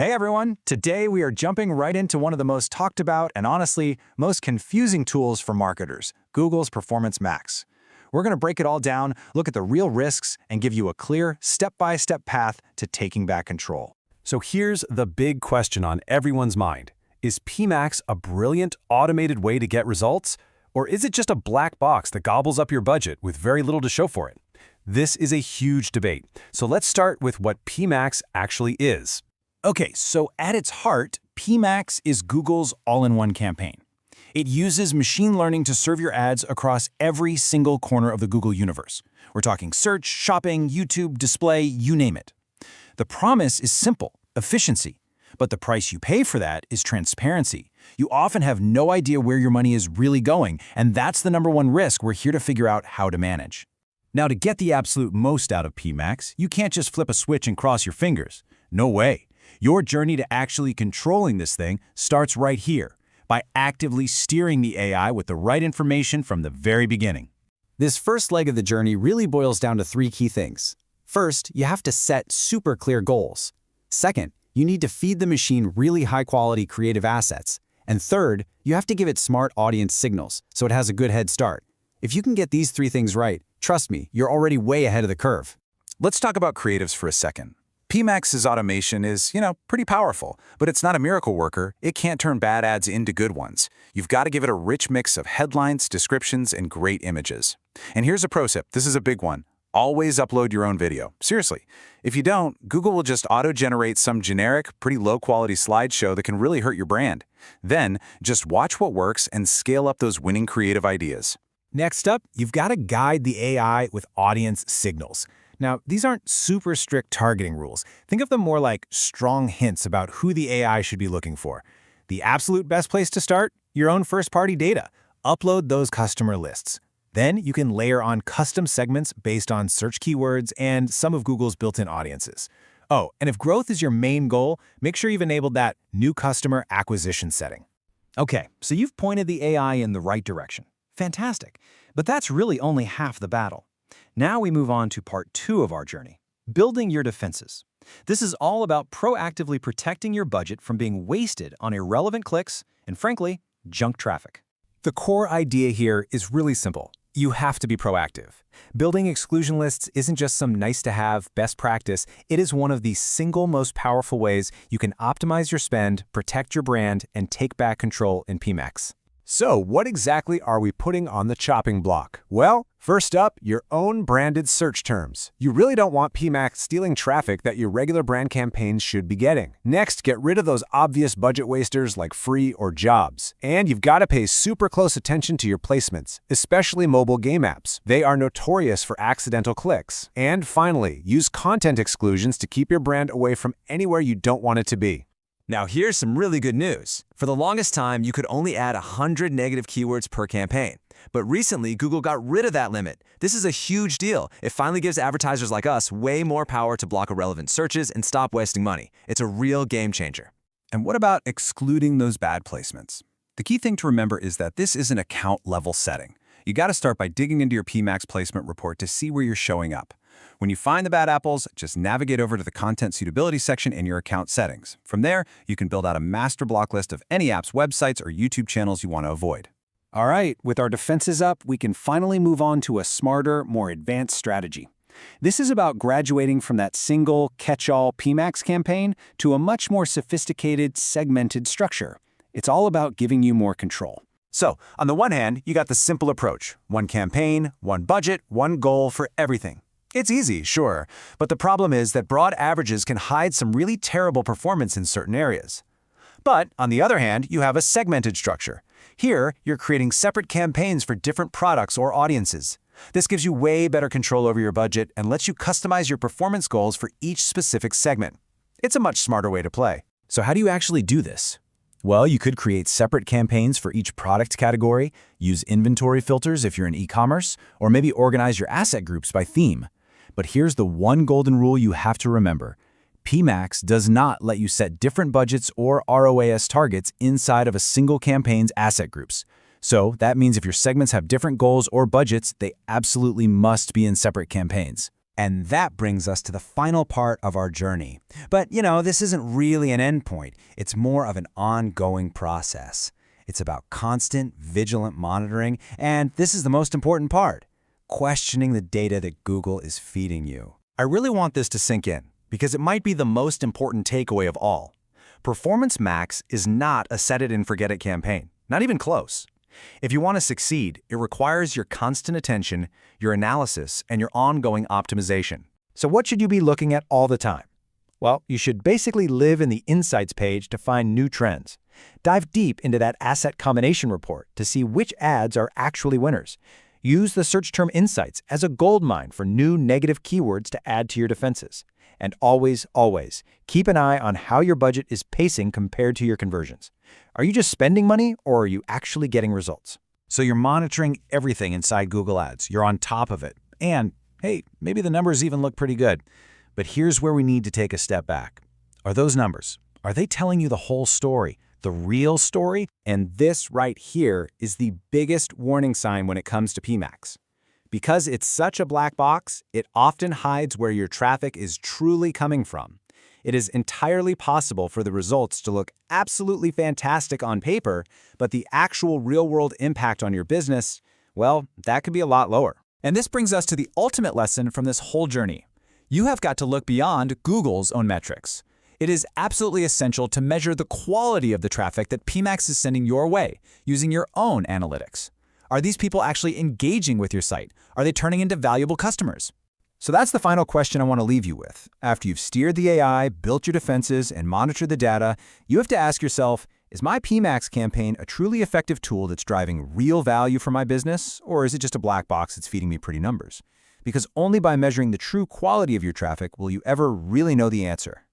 Hey everyone! Today we are jumping right into one of the most talked about and honestly, most confusing tools for marketers, Google's Performance Max. We're going to break it all down, look at the real risks, and give you a clear, step-by-step path to taking back control. So here's the big question on everyone's mind. Is PMax a brilliant automated way to get results? Or is it just a black box that gobbles up your budget with very little to show for it? This is a huge debate. So let's start with what PMax actually is. Okay, so at its heart, PMax is Google's all-in-one campaign. It uses machine learning to serve your ads across every single corner of the Google universe. We're talking search, shopping, YouTube, display, you name it. The promise is simple, efficiency. But the price you pay for that is transparency. You often have no idea where your money is really going, and that's the #1 risk we're here to figure out how to manage. Now, to get the absolute most out of PMax, you can't just flip a switch and cross your fingers. No way. Your journey to actually controlling this thing starts right here, by actively steering the AI with the right information from the very beginning. This first leg of the journey really boils down to 3 key things. First, you have to set super clear goals. Second, you need to feed the machine really high-quality creative assets. And third, you have to give it smart audience signals, so it has a good head start. If you can get these 3 things right, trust me, you're already way ahead of the curve. Let's talk about creatives for a second. PMax's automation is, pretty powerful, but it's not a miracle worker. It can't turn bad ads into good ones. You've got to give it a rich mix of headlines, descriptions, and great images. And here's a pro tip. This is a big one. Always upload your own video. Seriously. If you don't, Google will just auto-generate some generic, pretty low-quality slideshow that can really hurt your brand. Then, just watch what works and scale up those winning creative ideas. Next up, you've got to guide the AI with audience signals. Now, these aren't super strict targeting rules. Think of them more like strong hints about who the AI should be looking for. The absolute best place to start? Your own first-party data. Upload those customer lists. Then you can layer on custom segments based on search keywords and some of Google's built-in audiences. Oh, and if growth is your main goal, make sure you've enabled that new customer acquisition setting. Okay, so you've pointed the AI in the right direction. Fantastic. But that's really only half the battle. Now we move on to part 2 of our journey, building your defenses. This is all about proactively protecting your budget from being wasted on irrelevant clicks and, frankly, junk traffic. The core idea here is really simple. You have to be proactive. Building exclusion lists isn't just some nice-to-have best practice. It is one of the single most powerful ways you can optimize your spend, protect your brand, and take back control in PMax. So what exactly are we putting on the chopping block? Well, first up, your own branded search terms. You really don't want PMax stealing traffic that your regular brand campaigns should be getting. Next, get rid of those obvious budget wasters like free or jobs. And you've got to pay super close attention to your placements, especially mobile game apps. They are notorious for accidental clicks. And finally, use content exclusions to keep your brand away from anywhere you don't want it to be. Now here's some really good news. For the longest time, you could only add 100 negative keywords per campaign. But recently, Google got rid of that limit. This is a huge deal. It finally gives advertisers like us way more power to block irrelevant searches and stop wasting money. It's a real game changer. And what about excluding those bad placements? The key thing to remember is that this is an account-level setting. You got to start by digging into your PMax placement report to see where you're showing up. When you find the bad apples, just navigate over to the Content Suitability section in your account settings. From there, you can build out a master block list of any apps, websites, or YouTube channels you want to avoid. All right, with our defenses up, we can finally move on to a smarter, more advanced strategy. This is about graduating from that single, catch-all PMax campaign to a much more sophisticated, segmented structure. It's all about giving you more control. So, on the one hand, you got the simple approach. One campaign, one budget, one goal for everything. It's easy, sure, but the problem is that broad averages can hide some really terrible performance in certain areas. But, on the other hand, you have a segmented structure. Here, you're creating separate campaigns for different products or audiences. This gives you way better control over your budget and lets you customize your performance goals for each specific segment. It's a much smarter way to play. So how do you actually do this? Well, you could create separate campaigns for each product category, use inventory filters if you're in e-commerce, or maybe organize your asset groups by theme. But here's the one golden rule you have to remember. PMax does not let you set different budgets or ROAS targets inside of a single campaign's asset groups. So that means if your segments have different goals or budgets, they absolutely must be in separate campaigns. And that brings us to the final part of our journey. But, this isn't really an endpoint. It's more of an ongoing process. It's about constant, vigilant monitoring, and this is the most important part, questioning the data that Google is feeding you. I really want this to sink in, because it might be the most important takeaway of all. Performance Max is not a set-it-and-forget-it campaign, not even close. If you want to succeed, it requires your constant attention, your analysis, and your ongoing optimization. So what should you be looking at all the time? Well, you should basically live in the Insights page to find new trends. Dive deep into that asset combination report to see which ads are actually winners. Use the search term Insights as a goldmine for new negative keywords to add to your defenses. And always, always, keep an eye on how your budget is pacing compared to your conversions. Are you just spending money, or are you actually getting results? So you're monitoring everything inside Google Ads. You're on top of it. And, hey, maybe the numbers even look pretty good. But here's where we need to take a step back. Are those numbers, are they telling you the whole story, the real story? And this right here is the biggest warning sign when it comes to PMax. Because it's such a black box, it often hides where your traffic is truly coming from. It is entirely possible for the results to look absolutely fantastic on paper, but the actual real-world impact on your business, well, that could be a lot lower. And this brings us to the ultimate lesson from this whole journey. You have got to look beyond Google's own metrics. It is absolutely essential to measure the quality of the traffic that PMax is sending your way using your own analytics. Are these people actually engaging with your site? Are they turning into valuable customers? So that's the final question I want to leave you with. After you've steered the AI, built your defenses, and monitored the data, you have to ask yourself, is my PMax campaign a truly effective tool that's driving real value for my business, or is it just a black box that's feeding me pretty numbers? Because only by measuring the true quality of your traffic will you ever really know the answer.